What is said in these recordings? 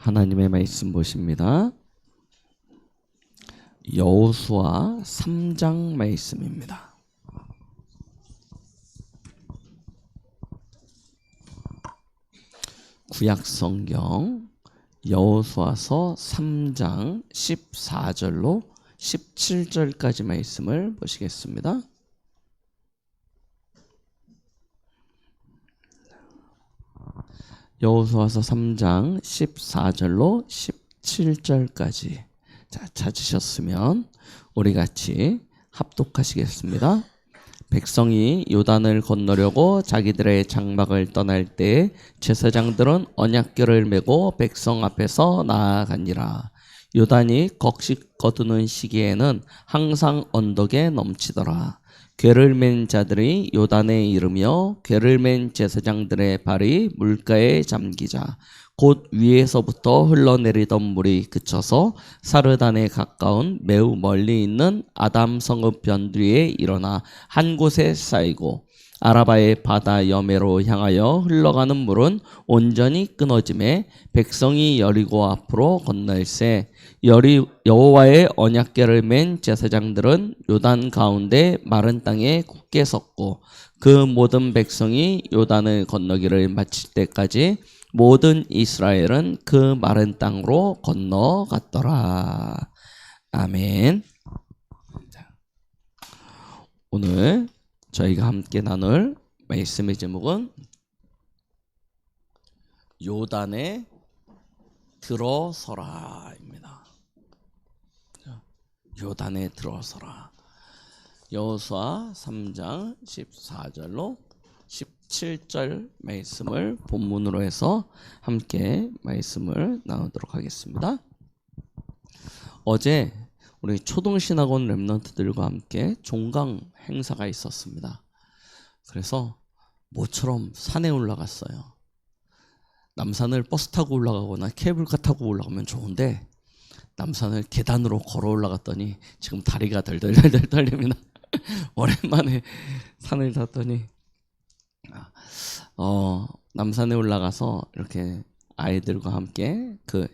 하나님의 말씀 보십니다. 여호수아 3장 말씀입니다. 구약성경 여호수아서 3장 14절로 17절까지 말씀을 보시겠습니다. 여호수아서 3장 14절로 17절까지 찾으셨으면 우리 같이 합독하시겠습니다. 백성이 요단을 건너려고 자기들의 장막을 떠날 때 제사장들은 언약궤를 메고 백성 앞에서 나아가니라. 요단이 곡식 거두는 시기에는 항상 언덕에 넘치더라. 궤를 맨 자들이 요단에 이르며 궤를 맨 제사장들의 발이 물가에 잠기자 곧 위에서부터 흘러내리던 물이 그쳐서 사르단에 가까운 매우 멀리 있는 아담 성읍 변두리에 일어나 한 곳에 쌓이고 아라바의 바다 여매로 향하여 흘러가는 물은 온전히 끊어짐에 백성이 여리고 앞으로 건널새 여호와의 언약궤를 맨 제사장들은 요단 가운데 마른 땅에 굳게 섰고 그 모든 백성이 요단을 건너기를 마칠 때까지 모든 이스라엘은 그 마른 땅으로 건너갔더라. 아멘. 오늘 저희가 함께 나눌 말씀의 제목은 요단에 들어서라입니다. 요단에 들어서라. 여호수아 3장 14절로 17절 말씀을 본문으로 해서 함께 말씀을 나누도록 하겠습니다. 어제 우리 초동신학원 랩런트들과 함께 종강 행사가 있었습니다. 그래서 모처럼 산에 올라갔어요. 남산을 버스 타고 올라가거나 케이블카 타고 올라가면 좋은데 남산을 계단으로 걸어 올라갔더니 지금 다리가 덜덜덜 떨립니다. 오랜만에 산을 탔더니 남산에 올라가서 이렇게 아이들과 함께 그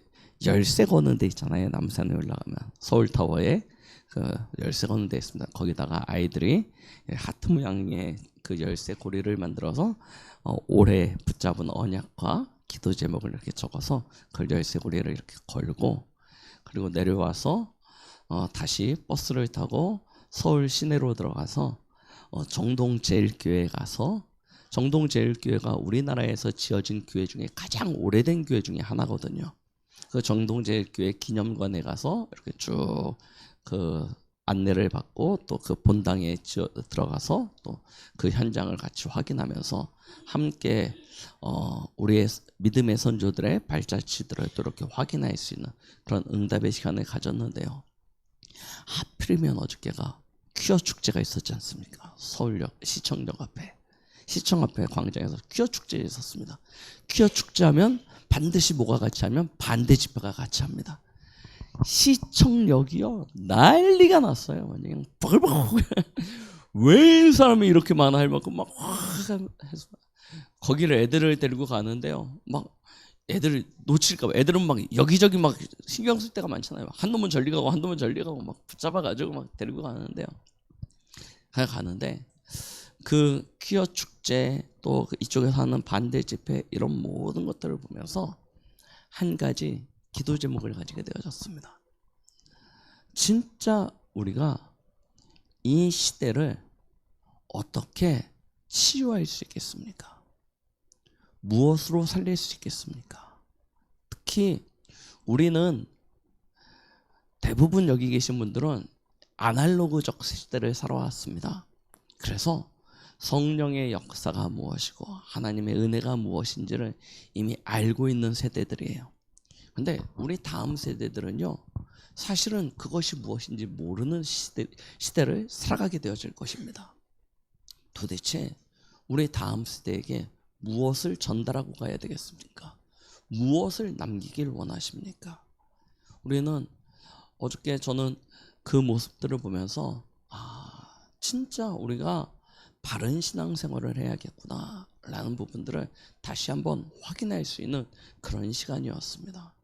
열쇠 거는 데 있잖아요. 남산에 올라가면 서울타워에 그 열쇠 거는 데 있습니다. 거기다가 아이들이 하트 모양의 그 열쇠 고리를 만들어서 오래 붙잡은 언약과 기도 제목을 이렇게 적어서 그 열쇠 고리를 이렇게 걸고 그리고 내려와서 다시 버스를 타고 서울 시내로 들어가서 정동제일교회 가서 정동제일교회가 우리나라에서 지어진 교회 중에 가장 오래된 교회 중에 하나거든요. 그 정동제일교회 기념관에 가서 이렇게 쭉 그 안내를 받고 또 그 본당에 들어가서 또 그 현장을 같이 확인하면서 함께 우리의 믿음의 선조들의 발자취들을 또 이렇게 확인할 수 있는 그런 응답의 시간을 가졌는데요. 하필이면 어저께가 퀴어 축제가 있었지 않습니까? 서울역 시청역 앞에 광장에서 퀴어 축제에 있었습니다. 퀴어 축제하면 반드시 뭐가 같이 하면 반대 집회가 같이 합니다. 시청역이요 난리가 났어요. 그냥 버글버글 왜 이 사람이 이렇게 많아 할 만큼 막 해서 거기를 애들을 데리고 가는데요. 막 애들 놓칠까 봐 애들은 막 여기저기 막 신경 쓸 때가 많잖아요. 한 놈은 저리 가고 한 놈은 저리 가고 막 붙잡아가지고 막 데리고 가는데요. 가는데 그 퀴어 축제 또 이쪽에서 하는 반대 집회 이런 모든 것들을 보면서 한 가지 기도 제목을 가지게 되어졌습니다. 진짜 우리가 이 시대를 어떻게 치유할 수 있겠습니까? 무엇으로 살릴 수 있겠습니까? 특히 우리는 대부분 여기 계신 분들은 아날로그적 시대를 살아왔습니다. 그래서 성령의 역사가 무엇이고 하나님의 은혜가 무엇인지를 이미 알고 있는 세대들이에요. 근데 우리 다음 세대들은요 사실은 그것이 무엇인지 모르는 시대를 살아가게 되어질 것입니다. 도대체 우리 다음 세대에게 무엇을 전달하고 가야 되겠습니까? 무엇을 남기길 원하십니까? 우리는 어저께 저는 그 모습들을 보면서 진짜 우리가 바른 신앙생활을 해야겠구나 라는 부분들을 다시 한번 확인할 수 있는 그런 시간이었습니다.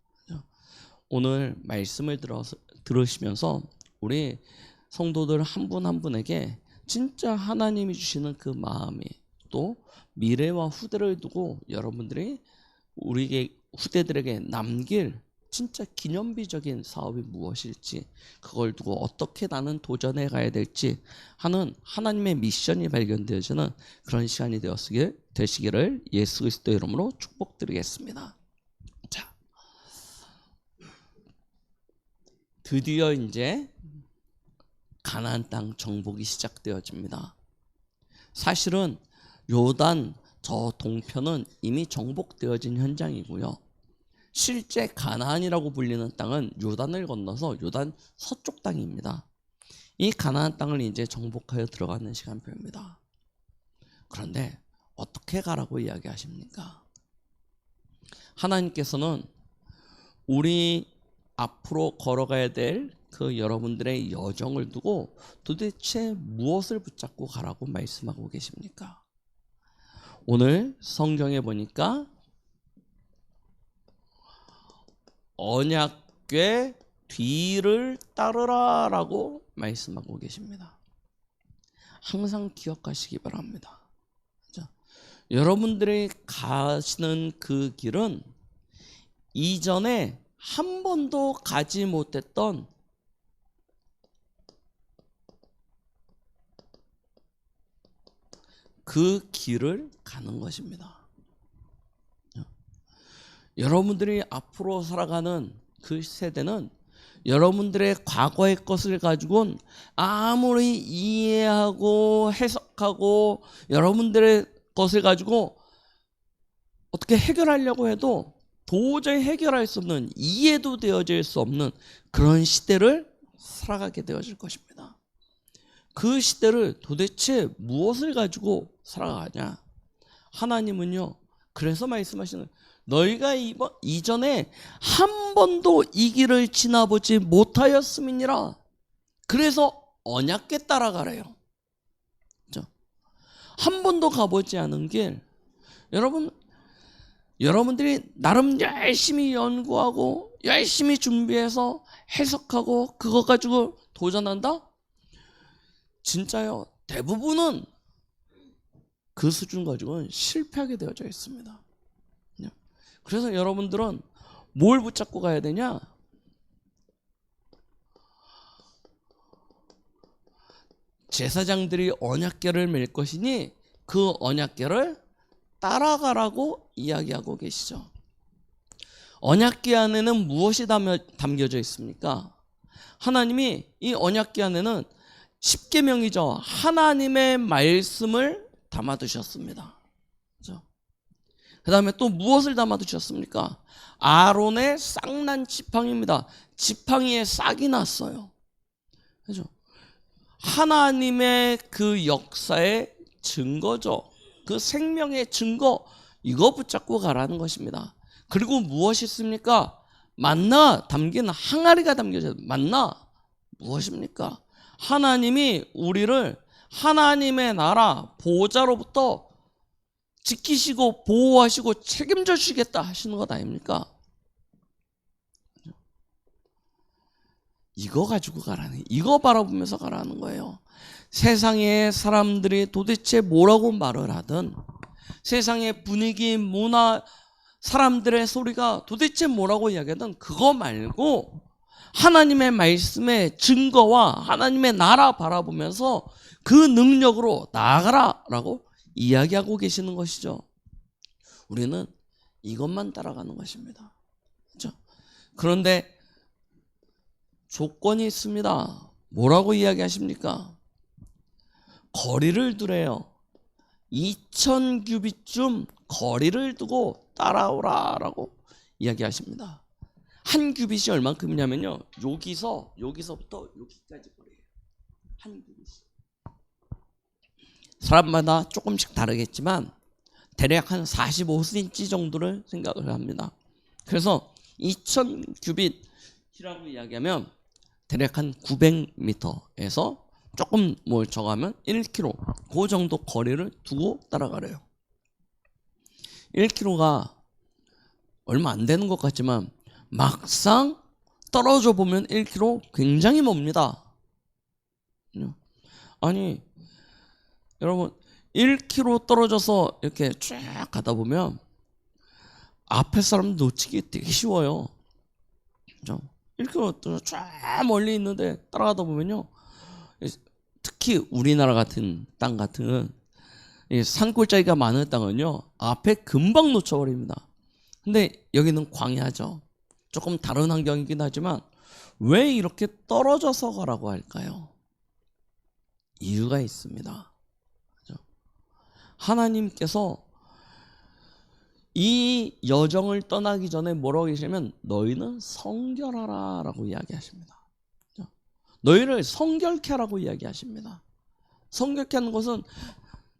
오늘 말씀을 들으시면서 우리 성도들 한 분 한 분에게 진짜 하나님이 주시는 그 마음이, 또 미래와 후대를 두고 여러분들이 우리 후대들에게 남길 진짜 기념비적인 사업이 무엇일지, 그걸 두고 어떻게 나는 도전해 가야 될지 하는 하나님의 미션이 발견되어지는 그런 시간이 되시기를 예수 그리스도 이름으로 축복드리겠습니다. 자, 드디어 이제 가나안 땅 정복이 시작되어집니다. 사실은 요단 저 동편은 이미 정복되어진 현장이고요. 실제 가나안이라고 불리는 땅은 요단을 건너서 요단 서쪽 땅입니다. 이 가나안 땅을 이제 정복하여 들어가는 시간표입니다. 그런데 어떻게 가라고 이야기하십니까? 하나님께서는 우리 앞으로 걸어가야 될 그 여러분들의 여정을 두고 도대체 무엇을 붙잡고 가라고 말씀하고 계십니까? 오늘 성경에 보니까 언약궤 뒤를 따르라 라고 말씀하고 계십니다. 항상 기억하시기 바랍니다. 자, 여러분들이 가시는 그 길은 이전에 한 번도 가지 못했던 그 길을 가는 것입니다. 여러분들이 앞으로 살아가는 그 세대는 여러분들의 과거의 것을 가지고는 아무리 이해하고 해석하고 여러분들의 것을 가지고 어떻게 해결하려고 해도 도저히 해결할 수 없는, 이해도 되어질 수 없는 그런 시대를 살아가게 되어질 것입니다. 그 시대를 도대체 무엇을 가지고 살아가냐? 하나님은요, 그래서 말씀하시는, 너희가 이전에 한 번도 이 길을 지나보지 못하였음이니라. 그래서 언약궤 따라가래요. 한 번도 가보지 않은 길, 여러분들이 나름 열심히 연구하고 열심히 준비해서 해석하고 그거 가지고 도전한다? 진짜요, 대부분은 그 수준 가지고는 실패하게 되어져 있습니다. 그래서 여러분들은 뭘 붙잡고 가야 되냐? 제사장들이 언약궤를 맬 것이니 그 언약궤를 따라가라고 이야기하고 계시죠. 언약궤 안에는 무엇이 담겨져 있습니까? 하나님이 이 언약궤 안에는 십계명이죠. 하나님의 말씀을 담아두셨습니다. 그렇죠? 그 다음에 또 무엇을 담아두셨습니까? 아론의 싹난 지팡이입니다. 지팡이에 싹이 났어요. 그렇죠? 하나님의 그 역사의 증거죠. 그 생명의 증거, 이거 붙잡고 가라는 것입니다. 그리고 무엇이 있습니까? 만나 담긴 항아리가 담겨져 있어요. 만나 무엇입니까? 하나님이 우리를 하나님의 나라 보호자로부터 지키시고 보호하시고 책임져 주시겠다 하시는 것 아닙니까? 이거 가지고 가라는, 이거 바라보면서 가라는 거예요. 세상의 사람들이 도대체 뭐라고 말을 하든, 세상의 분위기, 문화, 사람들의 소리가 도대체 뭐라고 이야기하든 그거 말고 하나님의 말씀의 증거와 하나님의 나라 바라보면서 그 능력으로 나아가라라고 이야기하고 계시는 것이죠. 우리는 이것만 따라가는 것입니다. 그렇죠? 그런데 조건이 있습니다. 뭐라고 이야기하십니까? 거리를 두래요. 2000규빗쯤 거리를 두고 따라오라라고 이야기하십니다. 한 규빗이 얼만큼이냐면요, 여기서부터 여기까지 거리예요. 한 규빗이. 사람마다 조금씩 다르겠지만 대략 한 45cm 정도를 생각을 합니다. 그래서 2000규빗이라고 이야기하면 대략 한 900m에서 조금 뭘 적하면 1km, 그 정도 거리를 두고 따라가래요. 1km가 얼마 안 되는 것 같지만 막상 떨어져 보면 1km 굉장히 멉니다. 아니 여러분 1km 떨어져서 이렇게 쫙 가다 보면 앞에 사람 놓치기 되게 쉬워요. 그죠? 1km 쫙 멀리 있는데 따라가다 보면요, 특히 우리나라 같은 땅 같은 산골짜기가 많은 땅은요 앞에 금방 놓쳐버립니다. 근데 여기는 광야죠. 조금 다른 환경이긴 하지만 왜 이렇게 떨어져서 가라고 할까요? 이유가 있습니다. 그죠? 하나님께서 이 여정을 떠나기 전에 뭐라고 계시냐면 너희는 성결하라 라고 이야기하십니다. 그죠? 너희를 성결케 하라고 이야기하십니다. 성결케 하는 것은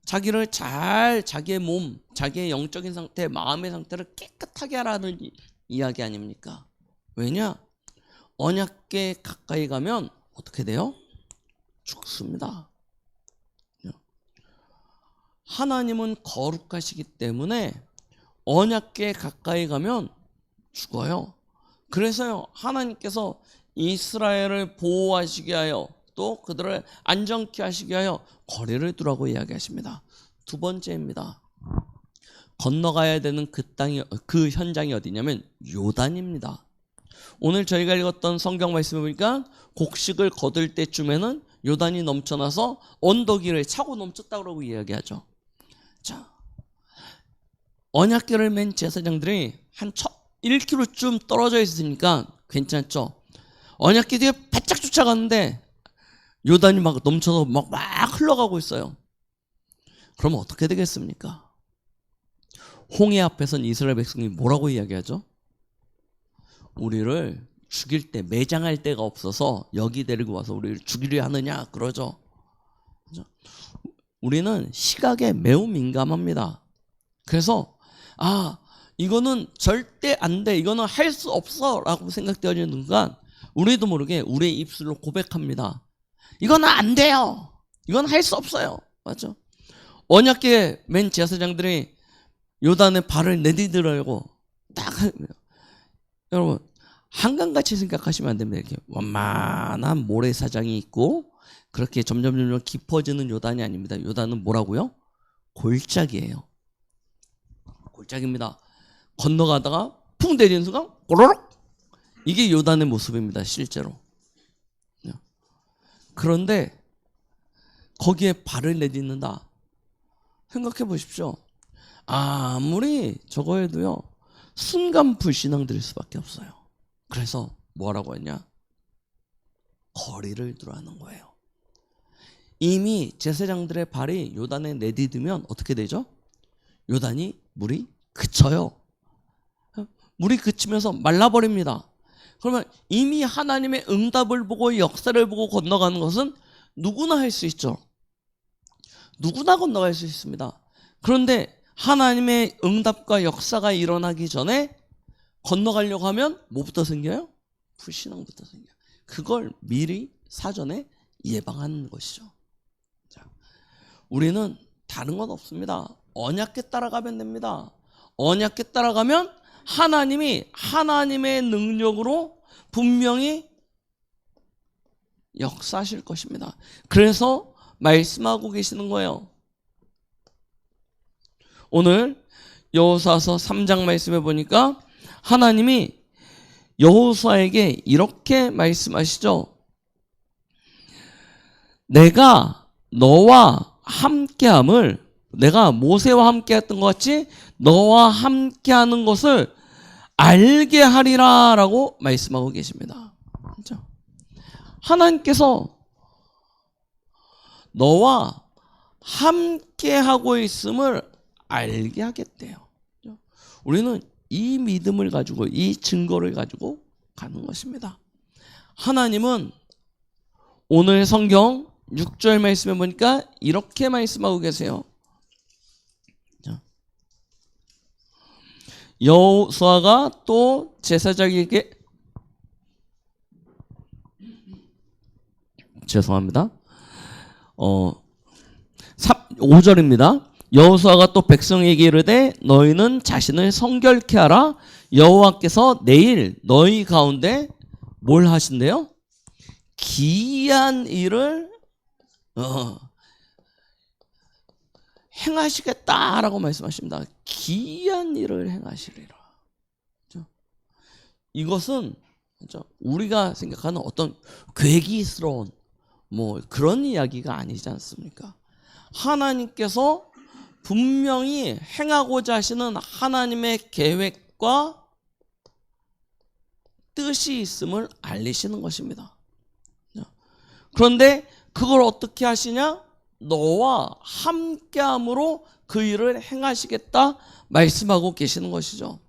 자기를 잘, 자기의 몸, 자기의 영적인 상태, 마음의 상태를 깨끗하게 하라는 이야기 아닙니까? 왜냐? 언약궤 가까이 가면 어떻게 돼요? 죽습니다. 하나님은 거룩하시기 때문에 언약궤 가까이 가면 죽어요. 그래서요, 하나님께서 이스라엘을 보호하시게 하여 또 그들을 안정케 하시게 하여 거리를 두라고 이야기하십니다. 두 번째입니다. 건너가야 되는 그 땅이, 그 현장이 어디냐면 요단입니다. 오늘 저희가 읽었던 성경 말씀을 보니까 곡식을 거둘 때쯤에는 요단이 넘쳐나서 언덕 위를 차고 넘쳤다고 이야기하죠. 자, 언약궤를 맨 제사장들이 한 1km쯤 떨어져 있으니까 괜찮죠. 언약궤 뒤에 바짝 쫓아가는데 요단이 막 넘쳐서 막 흘러가고 있어요. 그러면 어떻게 되겠습니까? 홍해 앞에선 이스라엘 백성이 뭐라고 이야기하죠? 우리를 죽일 때, 매장할 데가 없어서 여기 데리고 와서 우리를 죽이려 하느냐 그러죠. 우리는 시각에 매우 민감합니다. 그래서 이거는 절대 안 돼, 이거는 할 수 없어 라고 생각되어지는 순간 우리도 모르게 우리의 입술로 고백합니다. 이거는 안 돼요. 이건 할 수 없어요. 맞죠? 언약궤 맨 제사장들이 요단에 발을 내디디려고 딱 여러분 한강같이 생각하시면 안 됩니다. 이렇게 완만한 모래사장이 있고 그렇게 점점 깊어지는 요단이 아닙니다. 요단은 뭐라고요? 골짜기예요. 골짜기입니다. 건너가다가 풍 내리는 순간 꼬르륵, 이게 요단의 모습입니다. 실제로. 그런데 거기에 발을 내딛는다. 생각해 보십시오. 아무리 저거 해도요 순간 불신앙들일 수밖에 없어요. 그래서 뭐라고 했냐? 거리를 두라는 거예요. 이미 제사장들의 발이 요단에 내디디면 어떻게 되죠? 요단이 물이 그쳐요. 물이 그치면서 말라버립니다. 그러면 이미 하나님의 응답을 보고 역사를 보고 건너가는 것은 누구나 할 수 있죠. 누구나 건너갈 수 있습니다. 그런데 하나님의 응답과 역사가 일어나기 전에 건너가려고 하면 뭐부터 생겨요? 불신앙부터 생겨요. 그걸 미리 사전에 예방하는 것이죠. 자, 우리는 다른 건 없습니다. 언약궤 따라가면 됩니다. 언약궤 따라가면 하나님이 하나님의 능력으로 분명히 역사하실 것입니다. 그래서 말씀하고 계시는 거예요. 오늘 여호수아서 3장 말씀해 보니까 하나님이 여호수아에게 이렇게 말씀하시죠. 내가 너와 함께함을, 내가 모세와 함께했던 것 같이 너와 함께하는 것을 알게 하리라 라고 말씀하고 계십니다. 그렇죠? 하나님께서 너와 함께하고 있음을 알게 하겠대요. 우리는 이 믿음을 가지고, 이 증거를 가지고 가는 것입니다. 하나님은 오늘 성경 6절 말씀에 보니까 이렇게 말씀하고 계세요. 여호수아가 또 제사장에게, 죄송합니다. 5절입니다. 여호수아가 또 백성에게 이르되 너희는 자신을 성결케 하라. 여호와께서 내일 너희 가운데 뭘 하신대요? 기이한 일을 행하시겠다라고 말씀하십니다. 기이한 일을 행하시리라. 그렇죠? 이것은 그렇죠? 우리가 생각하는 어떤 괴기스러운 뭐 그런 이야기가 아니지 않습니까? 하나님께서 분명히 행하고자 하시는 하나님의 계획과 뜻이 있음을 알리시는 것입니다. 그런데 그걸 어떻게 하시냐? 너와 함께함으로 그 일을 행하시겠다 말씀하고 계시는 것이죠.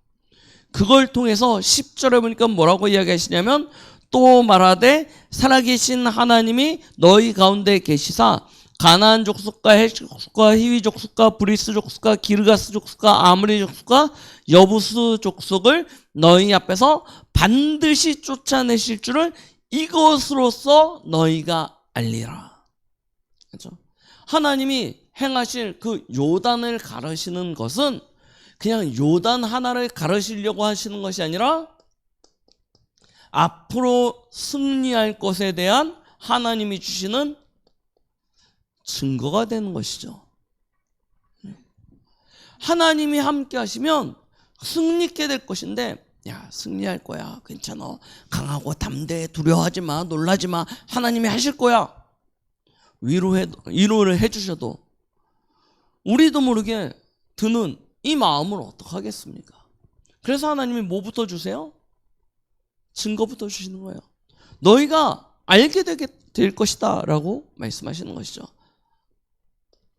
그걸 통해서 10절에 보니까 뭐라고 이야기하시냐면 또 말하되 살아계신 하나님이 너희 가운데 계시사 가나안 족속과 헷 족속과 히위 족속과 브리스 족속과 기르가스 족속과 아므리 족속과 여부스 족속을 너희 앞에서 반드시 쫓아내실 줄을 이것으로써 너희가 알리라. 그렇죠? 하나님이 행하실 그 요단을 가르시는 것은 그냥 요단 하나를 가르시려고 하시는 것이 아니라 앞으로 승리할 것에 대한 하나님이 주시는 증거가 되는 것이죠. 하나님이 함께 하시면 승리케 될 것인데, 야, 승리할 거야. 괜찮아. 강하고 담대해. 두려워하지 마. 놀라지 마. 하나님이 하실 거야. 위로를 해주셔도 우리도 모르게 드는 이 마음을 어떡하겠습니까? 그래서 하나님이 뭐부터 주세요? 증거부터 주시는 거예요. 너희가 알게 될 것이다 라고 말씀하시는 것이죠.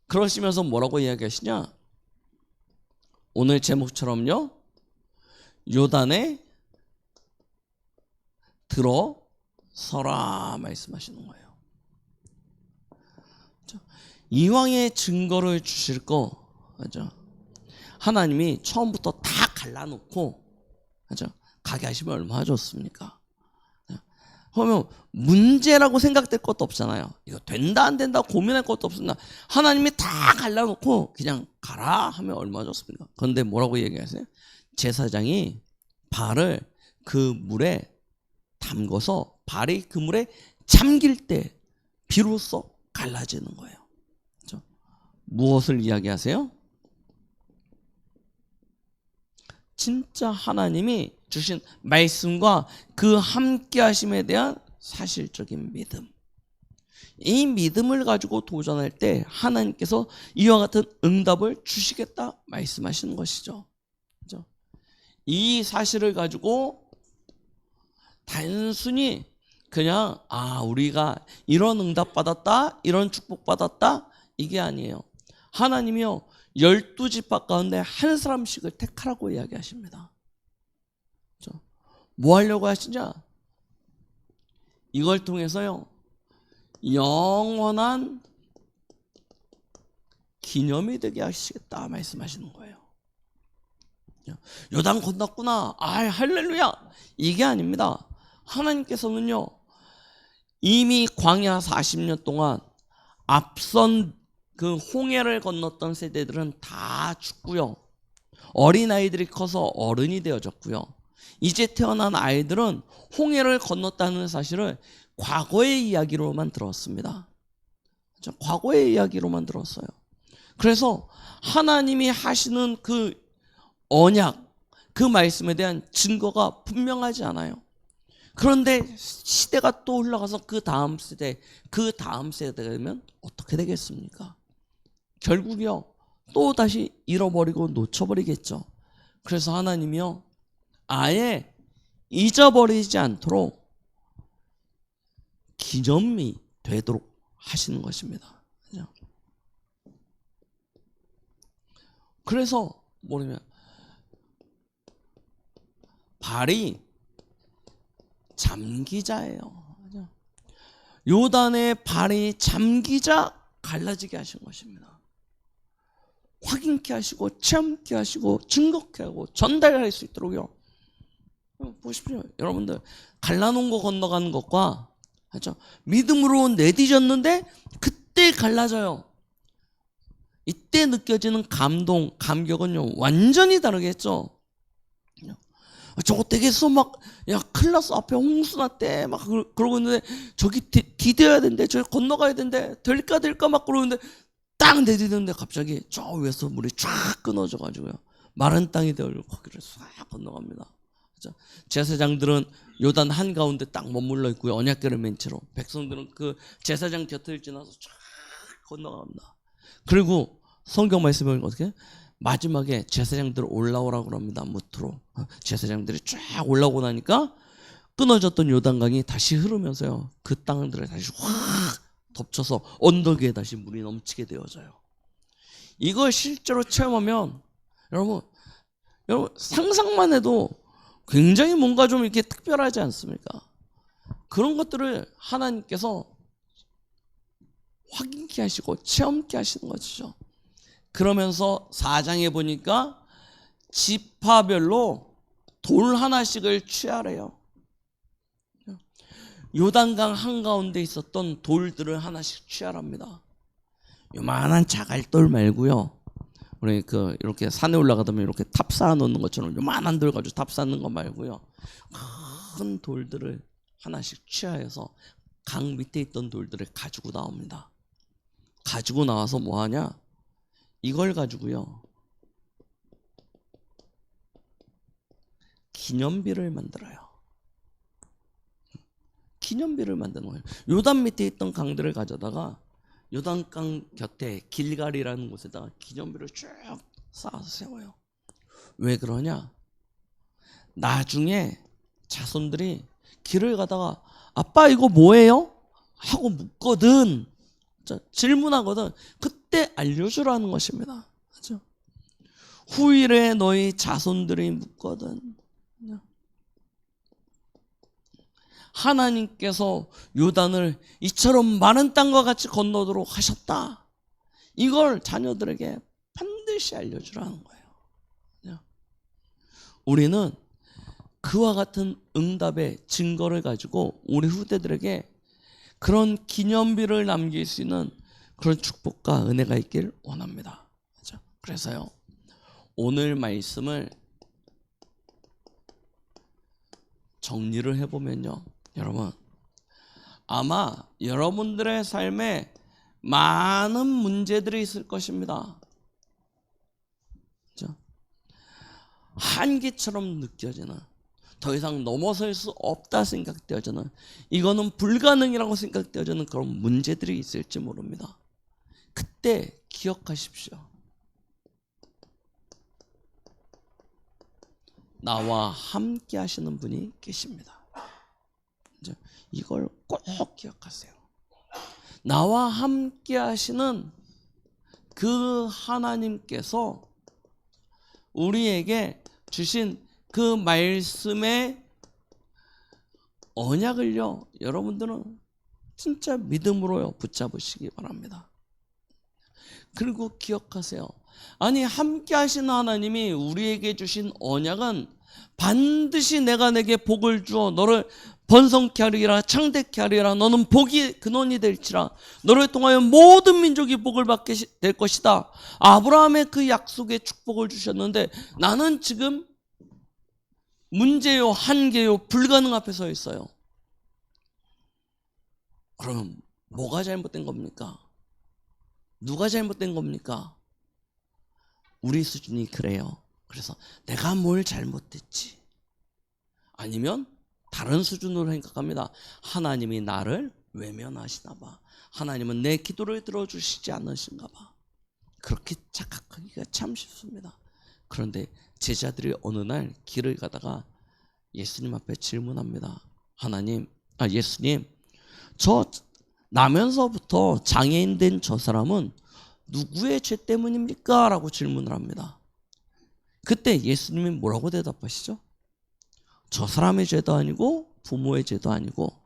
그러시면서 뭐라고 이야기하시냐? 오늘 제목처럼요, 요단에 들어서라 말씀하시는 거예요. 이왕의 증거를 주실 거, 맞죠? 하나님이 처음부터 다 갈라놓고, 맞죠? 가게 하시면 얼마나 좋습니까? 그러면 문제라고 생각될 것도 없잖아요. 이거 된다 안 된다 고민할 것도 없습니다. 하나님이 다 갈라놓고 그냥 가라 하면 얼마나 좋습니까? 그런데 뭐라고 얘기하세요? 제사장이 발을 그 물에 담궈서 발이 그 물에 잠길 때 비로소 갈라지는 거예요. 그렇죠? 무엇을 이야기하세요? 진짜 하나님이 주신 말씀과 그 함께 하심에 대한 사실적인 믿음. 이 믿음을 가지고 도전할 때 하나님께서 이와 같은 응답을 주시겠다 말씀하시는 것이죠. 그렇죠? 이 사실을 가지고 단순히 그냥 우리가 이런 응답 받았다, 이런 축복 받았다, 이게 아니에요. 하나님이요 12지파 가운데 한 사람씩을 택하라고 이야기하십니다. 그렇죠? 뭐 하려고 하시냐? 이걸 통해서요 영원한 기념이 되게 하시겠다 말씀하시는 거예요. 요단 건넜구나, 할렐루야, 이게 아닙니다. 하나님께서는요 이미 광야 40년 동안 앞선 그 홍해를 건넜던 세대들은 다 죽고요, 어린아이들이 커서 어른이 되어졌고요, 이제 태어난 아이들은 홍해를 건넜다는 사실을 과거의 이야기로만 들었습니다. 과거의 이야기로만 들었어요. 그래서 하나님이 하시는 그 언약, 그 말씀에 대한 증거가 분명하지 않아요. 그런데 시대가 또 흘러가서 그 다음 세대가 되면 어떻게 되겠습니까? 결국이요 또 다시 잃어버리고 놓쳐버리겠죠. 그래서 하나님이요 아예 잊어버리지 않도록 기념이 되도록 하시는 것입니다. 그래서 뭐냐면 발이 잠기자예요. 요단의 발이 잠기자 갈라지게 하신 것입니다. 확인케 하시고 체험케 하시고 증거케 하고 전달할 수 있도록요. 보십시오. 여러분들 갈라놓은 거 건너가는 것과 그렇죠? 믿음으로 내디뎠는데 그때 갈라져요. 이때 느껴지는 감동, 감격은요 완전히 다르겠죠. 저거 되겠어? 막, 야, 큰일 났어. 앞에 홍수 났대. 막 그러고 있는데, 저기 디뎌야 된대. 저기 건너가야 된대. 될까? 막 그러는데, 딱 내디디는데 갑자기 저 위에서 물이 쫙 끊어져가지고요. 마른 땅이 되어서 거기를 싹 건너갑니다. 그렇죠? 제사장들은 요단 한가운데 딱 머물러 있고요. 언약궤를 맨 채로. 백성들은 그 제사장 곁을 지나서 쫙 건너갑니다. 그리고 성경 말씀에 보면 어떻게? 마지막에 제사장들 올라오라고 합니다. 무트로. 제사장들이 쫙 올라오고 나니까 끊어졌던 요단강이 다시 흐르면서요. 그 땅들을 다시 확 덮쳐서 언덕 위에 다시 물이 넘치게 되어져요. 이걸 실제로 체험하면 여러분 상상만 해도 굉장히 뭔가 좀 이렇게 특별하지 않습니까? 그런 것들을 하나님께서 확인케 하시고 체험케 하시는 것이죠. 그러면서 4장에 보니까 지파별로 돌 하나씩을 취하래요. 요단강 한가운데 있었던 돌들을 하나씩 취하랍니다. 요만한 자갈돌 말고요. 우리 이렇게 산에 올라가다 보면 이렇게 탑 쌓아 놓는 것처럼 요만한 돌 가지고 탑 쌓는 거 말고요. 큰 돌들을 하나씩 취하여서 강 밑에 있던 돌들을 가지고 나옵니다. 가지고 나와서 뭐 하냐? 이걸 가지고요. 기념비를 만들어요. 기념비를 만드는 거예요. 요단 밑에 있던 강들을 가져다가 요단강 곁에 길갈이라는 곳에다가 기념비를 쭉 쌓아서 세워요. 왜 그러냐? 나중에 자손들이 길을 가다가 아빠 이거 뭐예요? 하고 묻거든. 질문하거든. 그때 알려주라는 것입니다. 그렇죠? 후일에 너희 자손들이 묻거든. 하나님께서 요단을 이처럼 많은 땅과 같이 건너도록 하셨다. 이걸 자녀들에게 반드시 알려주라는 거예요. 우리는 그와 같은 응답의 증거를 가지고 우리 후대들에게 그런 기념비를 남길 수 있는 그런 축복과 은혜가 있길 원합니다. 그래서요, 오늘 말씀을 정리를 해보면요, 여러분, 아마 여러분들의 삶에 많은 문제들이 있을 것입니다. 그렇죠? 한계처럼 느껴지는, 더 이상 넘어설 수 없다 생각되어지는, 이거는 불가능이라고 생각되어지는 그런 문제들이 있을지 모릅니다. 그때 기억하십시오. 나와 함께 하시는 분이 계십니다. 이걸 꼭 기억하세요. 나와 함께 하시는 그 하나님께서 우리에게 주신 그 말씀의 언약을요, 여러분들은 진짜 믿음으로요 붙잡으시기 바랍니다. 그리고 기억하세요. 아니, 함께 하시는 하나님이 우리에게 주신 언약은 반드시 내가 내게 복을 주어 너를 번성케 하리라, 창대케 하리라, 너는 복이 근원이 될지라, 너를 통하여 모든 민족이 복을 받게 될 것이다. 아브라함의 그 약속의 축복을 주셨는데 나는 지금 문제요, 한계요, 불가능 앞에 서 있어요. 그러면 뭐가 잘못된 겁니까? 누가 잘못된 겁니까? 우리 수준이 그래요. 그래서 내가 뭘 잘못했지? 아니면 다른 수준으로 생각합니다. 하나님이 나를 외면하시나 봐. 하나님은 내 기도를 들어주시지 않으신가 봐. 그렇게 착각하기가 참 쉽습니다. 그런데 제자들이 어느 날 길을 가다가 예수님 앞에 질문합니다. 예수님, 저 나면서부터 장애인 된 저 사람은 누구의 죄 때문입니까? 라고 질문을 합니다. 그때 예수님이 뭐라고 대답하시죠? 저 사람의 죄도 아니고 부모의 죄도 아니고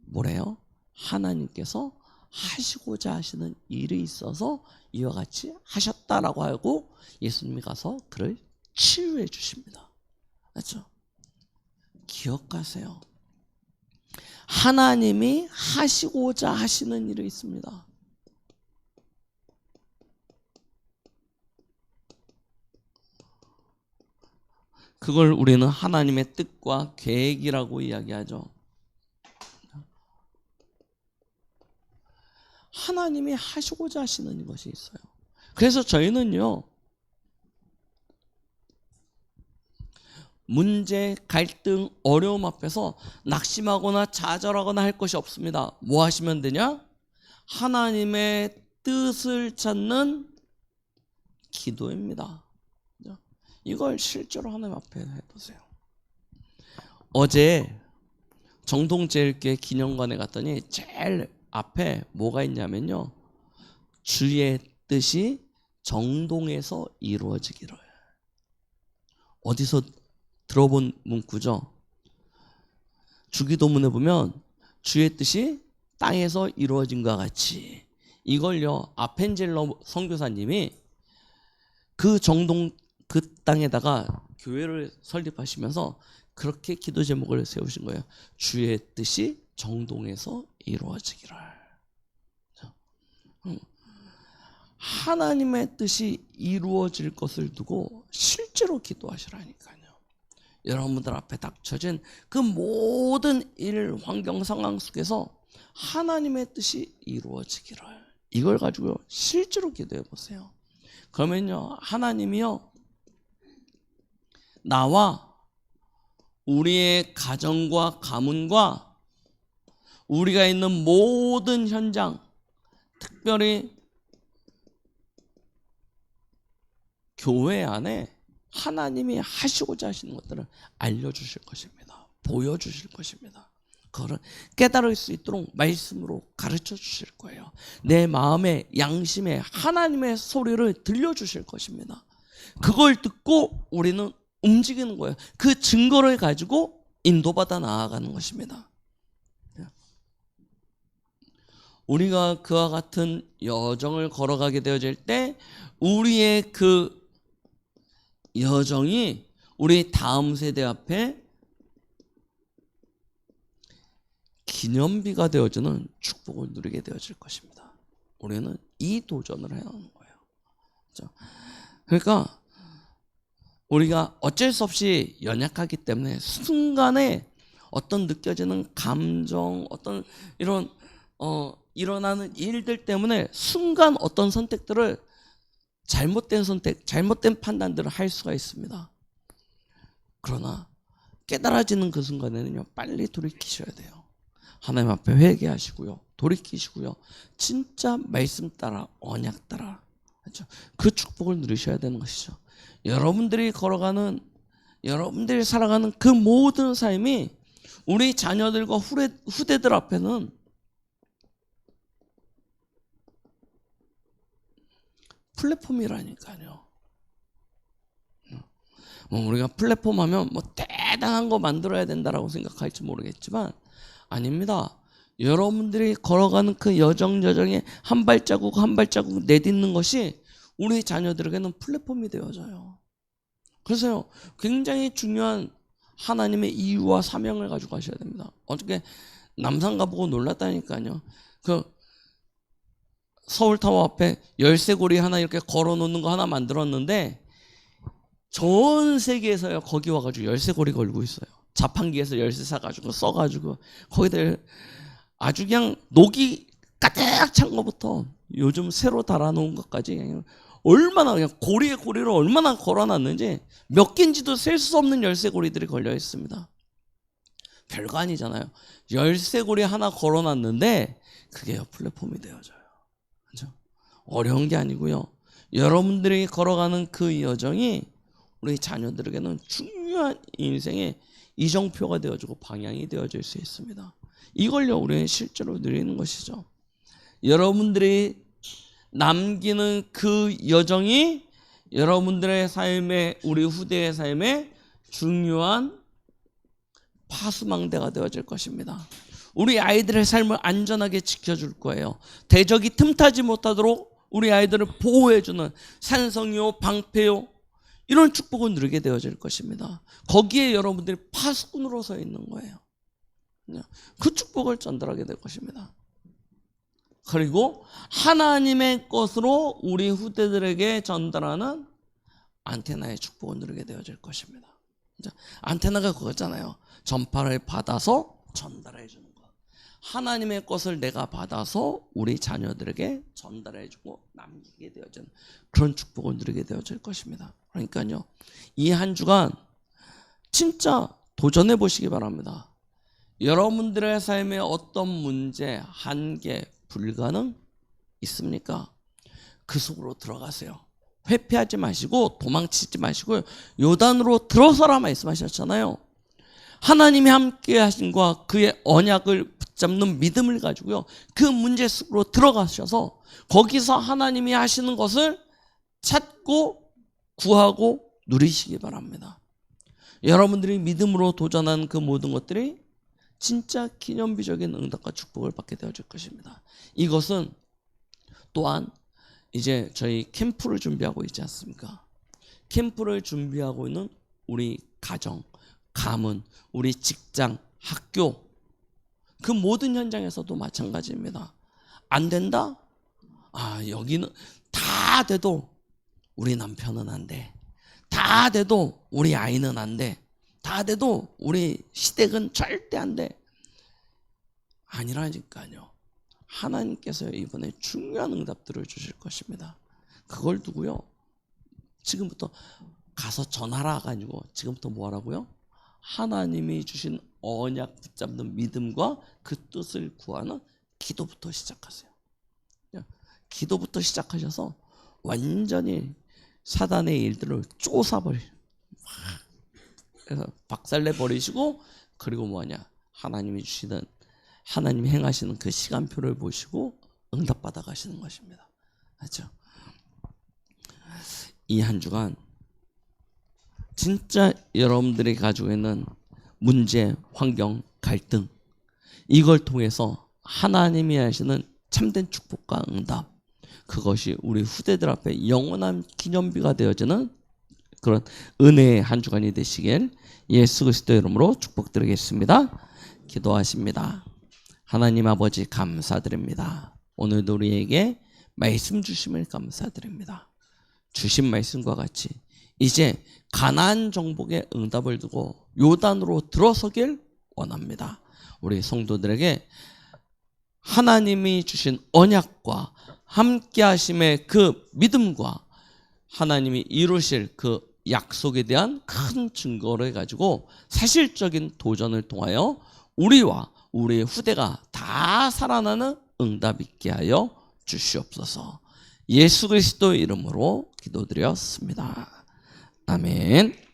뭐래요? 하나님께서 하시고자 하시는 일이 있어서 이와 같이 하셨다라고 하고 예수님이 가서 그를 치유해 주십니다. 맞죠? 기억하세요. 하나님이 하시고자 하시는 일이 있습니다. 그걸 우리는 하나님의 뜻과 계획이라고 이야기하죠. 하나님이 하시고자 하시는 것이 있어요. 그래서 저희는요, 문제, 갈등, 어려움 앞에서 낙심하거나 좌절하거나 할 것이 없습니다. 뭐 하시면 되냐? 하나님의 뜻을 찾는 기도입니다. 이걸 실제로 하나님 앞에 해보세요. 어제 정동제일교회 기념관에 갔더니 제일 앞에 뭐가 있냐면요, 주의 뜻이 정동에서 이루어지기를. 어디서 들어본 문구죠? 주기도문에 보면 주의 뜻이 땅에서 이루어진과 같이, 이걸요 아펜젤러 선교사님이 그 정동 그 땅에다가 교회를 설립하시면서 그렇게 기도 제목을 세우신 거예요. 주의 뜻이 정동에서 이루어지기를. 하나님의 뜻이 이루어질 것을 두고 실제로 기도하시라니까요. 여러분들 앞에 닥쳐진 그 모든 일, 환경, 상황 속에서 하나님의 뜻이 이루어지기를, 이걸 가지고 실제로 기도해 보세요. 그러면요, 하나님이요, 나와 우리의 가정과 가문과 우리가 있는 모든 현장, 특별히 교회 안에 하나님이 하시고자 하시는 것들을 알려주실 것입니다. 보여주실 것입니다. 그걸 깨달을 수 있도록 말씀으로 가르쳐 주실 거예요. 내 마음의 양심에 하나님의 소리를 들려주실 것입니다. 그걸 듣고 우리는 움직이는 거예요. 그 증거를 가지고 인도받아 나아가는 것입니다. 우리가 그와 같은 여정을 걸어가게 되어질 때 우리의 그 여정이 우리 다음 세대 앞에 기념비가 되어주는 축복을 누리게 되어질 것입니다. 우리는 이 도전을 해야 하는 거예요. 그러니까 우리가 어쩔 수 없이 연약하기 때문에 순간에 어떤 느껴지는 감정, 어떤 이런 일어나는 일들 때문에 순간 어떤 선택들을, 잘못된 선택, 잘못된 판단들을 할 수가 있습니다. 그러나 깨달아지는 그 순간에는요, 빨리 돌이키셔야 돼요. 하나님 앞에 회개하시고요, 돌이키시고요, 진짜 말씀 따라, 언약 따라, 그렇죠? 그 축복을 누리셔야 되는 것이죠. 여러분들이 걸어가는, 여러분들이 살아가는 그 모든 삶이 우리 자녀들과 후대들 앞에는 플랫폼이라니까요. 우리가 플랫폼 하면 뭐 대단한 거 만들어야 된다라고 생각할지 모르겠지만 아닙니다. 여러분들이 걸어가는 그 여정에 한 발자국 한 발자국 내딛는 것이 우리 자녀들에게는 플랫폼이 되어져요. 그래서요, 굉장히 중요한 하나님의 이유와 사명을 가지고 가셔야 됩니다. 어저께 남산 가보고 놀랐다니까요. 그 서울타워 앞에 열쇠고리 하나 이렇게 걸어놓는 거 하나 만들었는데 전 세계에서요, 거기 와가지고 열쇠고리 걸고 있어요. 자판기에서 열쇠 사가지고 써가지고 거기다 아주 그냥 녹이 가득 찬 거부터 요즘 새로 달아놓은 것까지 그냥 얼마나, 그냥 고리에 고리를 얼마나 걸어놨는지 몇 개인지도 셀 수 없는 열쇠고리들이 걸려 있습니다. 별거 아니잖아요. 열쇠고리 하나 걸어놨는데 그게 플랫폼이 되어져요. 그렇죠? 어려운 게 아니고요, 여러분들이 걸어가는 그 여정이 우리 자녀들에게는 중요한 인생의 이정표가 되어지고 방향이 되어질 수 있습니다. 이걸요, 우리는 실제로 누리는 것이죠. 여러분들이 남기는 그 여정이 여러분들의 삶에, 우리 후대의 삶에 중요한 파수망대가 되어질 것입니다. 우리 아이들의 삶을 안전하게 지켜줄 거예요. 대적이 틈타지 못하도록 우리 아이들을 보호해주는 산성이요, 방패요, 이런 축복을 누리게 되어질 것입니다. 거기에 여러분들이 파수꾼으로 서 있는 거예요. 그 축복을 전달하게 될 것입니다. 그리고 하나님의 것으로 우리 후대들에게 전달하는 안테나의 축복을 누리게 되어질 것입니다. 안테나가 그거잖아요. 전파를 받아서 전달해 주는 거. 하나님의 것을 내가 받아서 우리 자녀들에게 전달해 주고 남기게 되어지는 그런 축복을 누리게 되어질 것입니다. 그러니까요, 이 한 주간 진짜 도전해 보시기 바랍니다. 여러분들의 삶에 어떤 문제, 한계, 불가능 있습니까? 그 속으로 들어가세요. 회피하지 마시고 도망치지 마시고 요단으로 들어서라 말씀하셨잖아요. 하나님이 함께 하신과 그의 언약을 붙잡는 믿음을 가지고요, 그 문제 속으로 들어가셔서 거기서 하나님이 하시는 것을 찾고 구하고 누리시기 바랍니다. 여러분들이 믿음으로 도전한 그 모든 것들이 진짜 기념비적인 응답과 축복을 받게 되어질 것입니다. 이것은 또한 이제 저희 캠프를 준비하고 있지 않습니까? 캠프를 준비하고 있는 우리 가정, 가문, 우리 직장, 학교, 그 모든 현장에서도 마찬가지입니다. 안 된다? 여기는 다 돼도 우리 남편은 안 돼. 다 돼도 우리 아이는 안 돼. 다 돼도 우리 시댁은 절대 안 돼. 아니라니까요. 하나님께서 이번에 중요한 응답들을 주실 것입니다. 그걸 두고요, 지금부터 가서 전하라 가지고 지금부터 뭐 하라고요? 하나님이 주신 언약 붙잡는 믿음과 그 뜻을 구하는 기도부터 시작하세요. 기도부터 시작하셔서 완전히 사단의 일들을 그래서 박살내 버리시고, 그리고 뭐하냐, 하나님이 주시는, 하나님이 행하시는 그 시간표를 보시고 응답받아 가시는 것입니다. 그렇죠? 이 한 주간 진짜 여러분들이 가지고 있는 문제, 환경, 갈등, 이걸 통해서 하나님이 하시는 참된 축복과 응답, 그것이 우리 후대들 앞에 영원한 기념비가 되어지는 그런 은혜의 한 주간이 되시길 예수 그리스도의 이름으로 축복드리겠습니다. 기도하십니다. 하나님 아버지, 감사드립니다. 오늘도 우리에게 말씀 주심을 감사드립니다. 주신 말씀과 같이 이제 가나안 정복의 응답을 두고 요단으로 들어서길 원합니다. 우리 성도들에게 하나님이 주신 언약과 함께 하심의 그 믿음과 하나님이 이루실 그 약속에 대한 큰 증거를 가지고 사실적인 도전을 통하여 우리와 우리의 후대가 다 살아나는 응답 있게 하여 주시옵소서. 예수 그리스도의 이름으로 기도드렸습니다. 아멘.